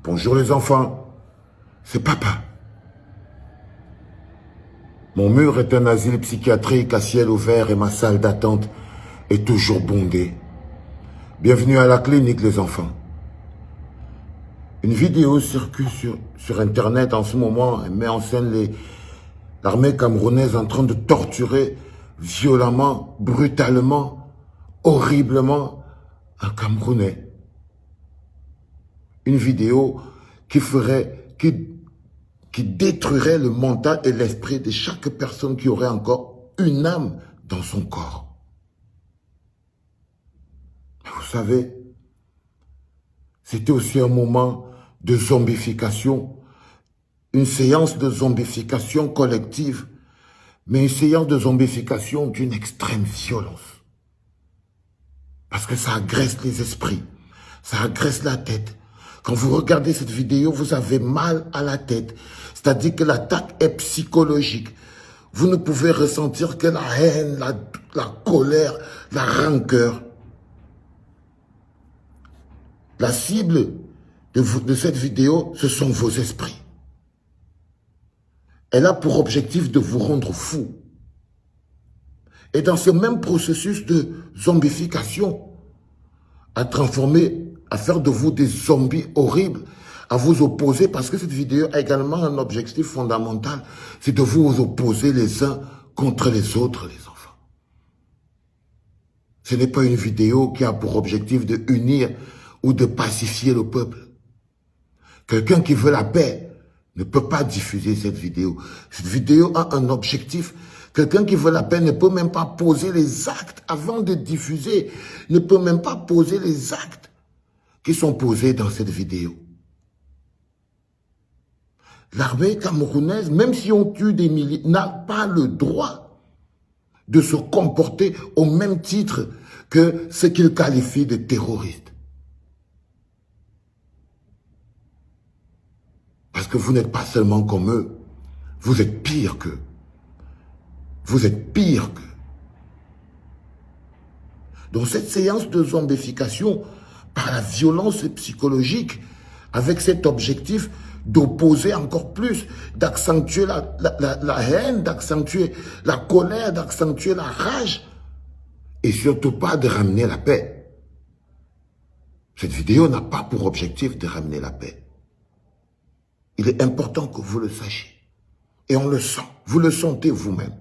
Bonjour les enfants, c'est papa. Mon mur est un asile psychiatrique à ciel ouvert et ma salle d'attente est toujours bondée. Bienvenue à la clinique les enfants. Une vidéo circule sur internet en ce moment et met en scène l'armée camerounaise en train de torturer violemment, brutalement, horriblement un Camerounais. Une vidéo qui détruirait le mental et l'esprit de chaque personne qui aurait encore une âme dans son corps. Vous savez, c'était aussi un moment de zombification, une séance de zombification collective, mais une séance de zombification d'une extrême violence. Parce que ça agresse les esprits, ça agresse la tête. Quand vous regardez cette vidéo, vous avez mal à la tête. C'est-à-dire que l'attaque est psychologique. Vous ne pouvez ressentir que la haine, la colère, la rancœur. La cible de cette vidéo, ce sont vos esprits. Elle a pour objectif de vous rendre fou. Et dans ce même processus de zombification, à faire de vous des zombies horribles, à vous opposer, parce que cette vidéo a également un objectif fondamental, c'est de vous opposer les uns contre les autres, les enfants. Ce n'est pas une vidéo qui a pour objectif de unir ou de pacifier le peuple. Quelqu'un qui veut la paix ne peut pas diffuser cette vidéo. Cette vidéo a un objectif. Quelqu'un qui veut la paix ne peut même pas poser les actes avant de diffuser, ne peut même pas poser les actes qui sont posés dans cette vidéo. L'armée camerounaise, même si on tue des milliers, n'a pas le droit de se comporter au même titre que ce qu'ils qualifient de terroristes. Parce que vous n'êtes pas seulement comme eux, vous êtes pire qu'eux. Vous êtes pire qu'eux. Donc cette séance de zombification, par la violence psychologique, avec cet objectif d'opposer encore plus, d'accentuer la haine, d'accentuer la colère, d'accentuer la rage, et surtout pas de ramener la paix. Cette vidéo n'a pas pour objectif de ramener la paix. Il est important que vous le sachiez. Et on le sent, vous le sentez vous-même.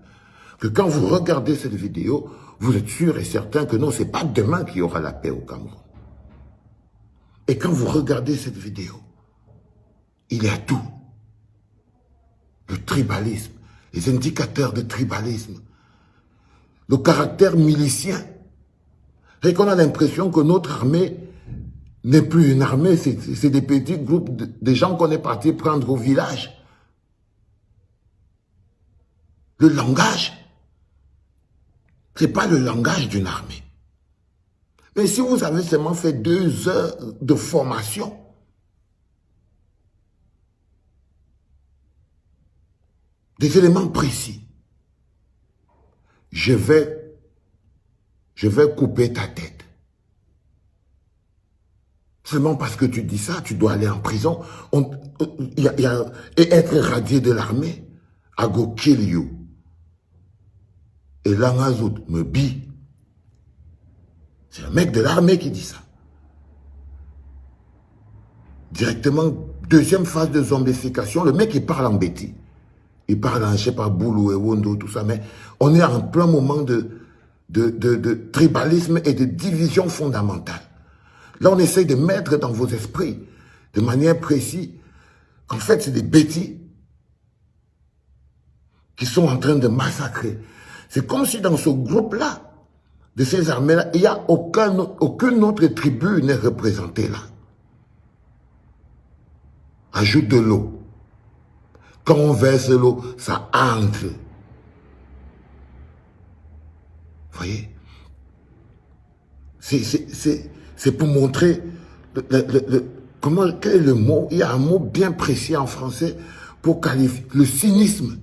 Que quand vous regardez cette vidéo, vous êtes sûr et certain que non, ce n'est pas demain qu'il y aura la paix au Cameroun. Et quand vous regardez cette vidéo, il y a tout. Le tribalisme, les indicateurs de tribalisme, le caractère milicien. Et qu'on a l'impression que notre armée n'est plus une armée, c'est des petits groupes de gens qu'on est parti prendre au village. Le langage, ce n'est pas le langage d'une armée. Mais si vous avez seulement fait 2 heures de formation, des éléments précis, je vais couper ta tête. Seulement parce que tu dis ça, tu dois aller en prison et être radié de l'armée. I go kill you. Et Langazout me bille. C'est un mec de l'armée qui dit ça. Directement, deuxième phase de zombification, le mec il parle en bêtise. Il parle en, je sais pas, Boulou et Wondo, tout ça, mais on est en plein moment de tribalisme et de division fondamentale. Là, on essaye de mettre dans vos esprits, de manière précise, qu'en fait, c'est des bêtises qui sont en train de massacrer. C'est comme si dans ce groupe-là, de ces armées-là, il n'y a aucune autre tribu n'est représentée là. Ajoute de l'eau. Quand on verse l'eau, ça entre. Vous voyez? C'est pour montrer quel est le mot. Il y a un mot bien précis en français pour qualifier le cynisme.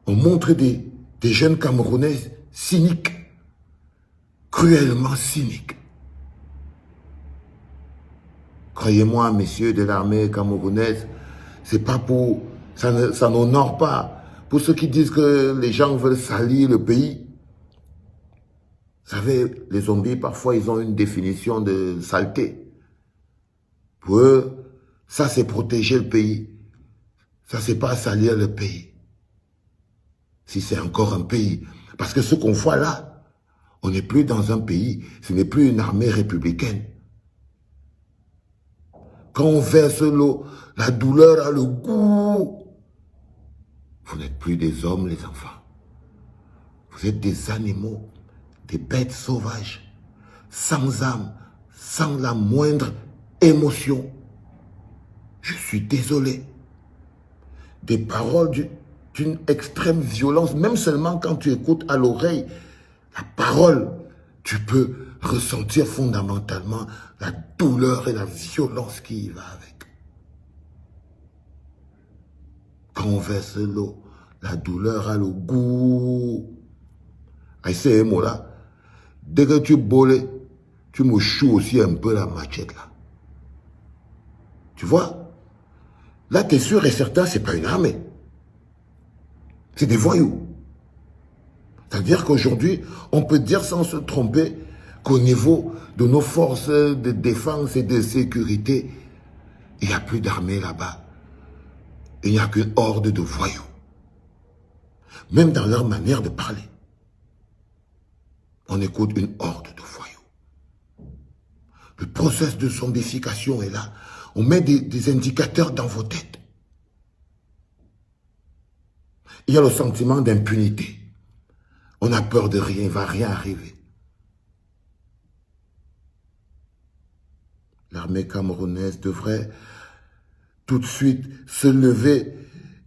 On montre des jeunes Camerounais cyniques, cruellement cyniques. croyez-moi, messieurs de l'armée camerounaise, c'est pas pour... Ça n'honore pas. Pour ceux qui disent que les gens veulent salir le pays. Vous savez, les zombies, parfois, ils ont une définition de saleté. Pour eux, ça, c'est protéger le pays. Ça, c'est pas salir le pays. Si c'est encore un pays. Parce que ce qu'on voit là, on n'est plus dans un pays. Ce n'est plus une armée républicaine. Quand on verse l'eau, la douleur a le goût. Vous n'êtes plus des hommes, les enfants. Vous êtes des animaux, des bêtes sauvages, sans âme, sans la moindre émotion. Je suis désolé. Des paroles d'une extrême violence, même seulement quand tu écoutes à l'oreille la parole, tu peux ressentir fondamentalement la douleur et la violence qui y va avec. Quand on verse l'eau, la douleur a le goût. Et ces mots-là, dès que tu bolles, tu me choues aussi un peu la machette là. Tu vois? Là, tu es sûr et certain, c'est pas une armée. C'est des voyous. C'est-à-dire qu'aujourd'hui, on peut dire sans se tromper qu'au niveau de nos forces de défense et de sécurité, il n'y a plus d'armée là-bas. Il n'y a qu'une horde de voyous. Même dans leur manière de parler. On écoute une horde de voyous. Le processus de zombification est là. On met des indicateurs dans vos têtes. Il y a le sentiment d'impunité. On a peur de rien, il ne va rien arriver. L'armée camerounaise devrait tout de suite se lever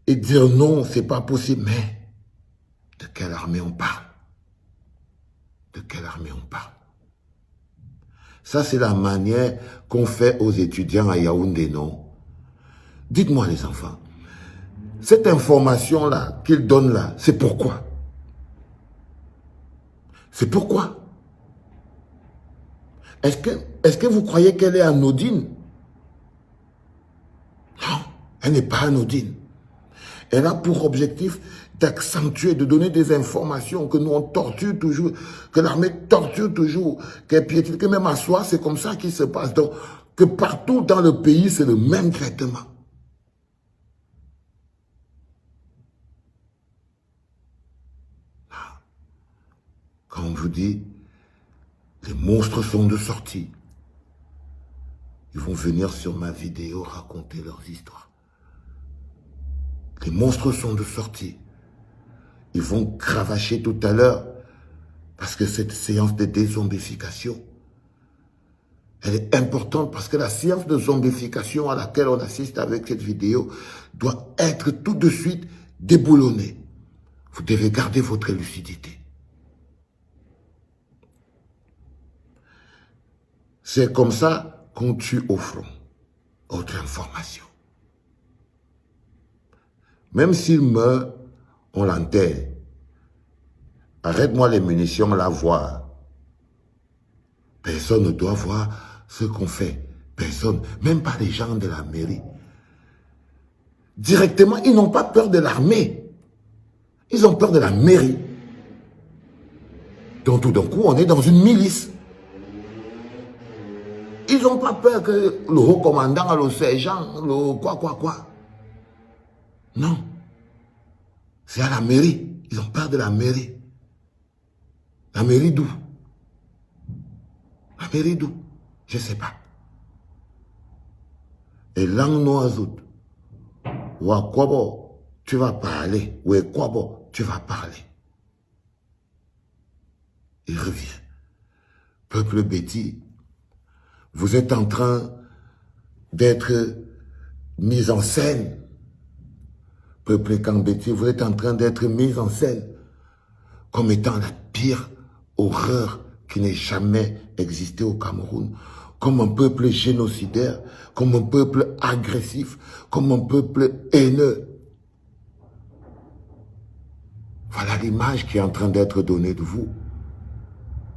et dire non, c'est pas possible. Mais de quelle armée on parle? De quelle armée on parle? Ça, c'est la manière qu'on fait aux étudiants à Yaoundé, non? Dites-moi les enfants, cette information-là qu'ils donnent là, c'est pourquoi? C'est pourquoi? Est-ce que vous croyez qu'elle est anodine? Non, elle n'est pas anodine. Elle a pour objectif d'accentuer, de donner des informations que nous on torture toujours, que l'armée torture toujours, qu'elle piétine, que même à soi, c'est comme ça qu'il se passe. Donc, que partout dans le pays, c'est le même traitement. Quand on vous dit, les monstres sont de sortie, ils vont venir sur ma vidéo raconter leurs histoires. Les monstres sont de sortie. Ils vont cravacher tout à l'heure parce que cette séance de dézombification, elle est importante parce que la séance de zombification à laquelle on assiste avec cette vidéo doit être tout de suite déboulonnée. Vous devez garder votre lucidité. C'est comme ça qu'on tue au front. Autre information. Même s'il meurt, on l'enterre. Arrête-moi les munitions, la voir. Personne ne doit voir ce qu'on fait. Personne, même pas les gens de la mairie. Directement, ils n'ont pas peur de l'armée. Ils ont peur de la mairie. Donc tout d'un coup, on est dans une milice. Ils n'ont pas peur que le haut commandant, le sergent, le quoi. Non. C'est à la mairie. Ils ont peur de la mairie. La mairie d'où? La mairie d'où? Je ne sais pas. Et langue noiseau. Ou à quoi bon, tu vas parler. Ou à quoi bon, tu vas parler. Il revient. Peuple bêtis, vous êtes en train d'être mis en scène. Peuple Kambéti, vous êtes en train d'être mis en scène comme étant la pire horreur qui n'ait jamais existé au Cameroun, comme un peuple génocidaire, comme un peuple agressif, comme un peuple haineux. Voilà l'image qui est en train d'être donnée de vous.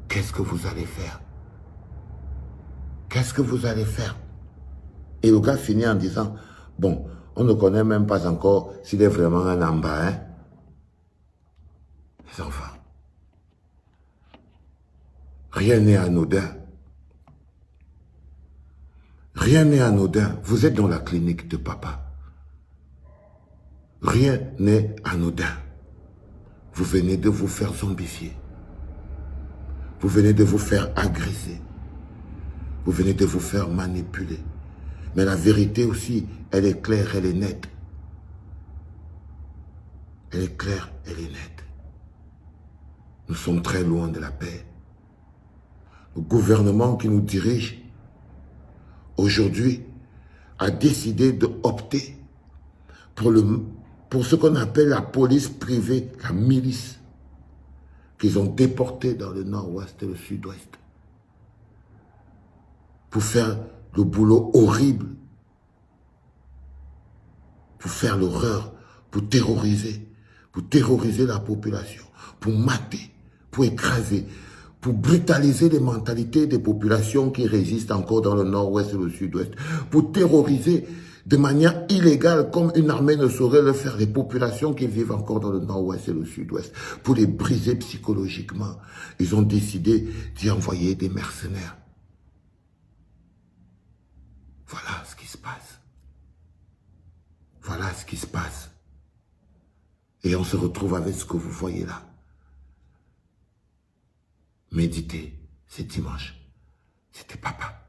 Qu'est-ce que vous allez faire? Qu'est-ce que vous allez faire? Et le gars finit en disant, bon, on ne connaît même pas encore s'il est vraiment un amba, hein. Les enfants. Rien n'est anodin. Rien n'est anodin. Vous êtes dans la clinique de papa. Rien n'est anodin. Vous venez de vous faire zombifier. Vous venez de vous faire agresser. Vous venez de vous faire manipuler. Mais la vérité aussi, elle est claire, elle est nette. Elle est claire, elle est nette. Nous sommes très loin de la paix. Le gouvernement qui nous dirige, aujourd'hui, a décidé d'opter pour ce qu'on appelle la police privée, la milice, qu'ils ont déporté dans le nord-ouest et le sud-ouest, pour faire le boulot horrible, pour faire l'horreur, pour terroriser la population, pour mater, pour écraser, pour brutaliser les mentalités des populations qui résistent encore dans le nord-ouest et le sud-ouest, pour terroriser de manière illégale, comme une armée ne saurait le faire, les populations qui vivent encore dans le nord-ouest et le sud-ouest, pour les briser psychologiquement. Ils ont décidé d'y envoyer des mercenaires. Voilà ce qui se passe. Voilà ce qui se passe. Et on se retrouve avec ce que vous voyez là. Méditez, c'est dimanche. C'était papa.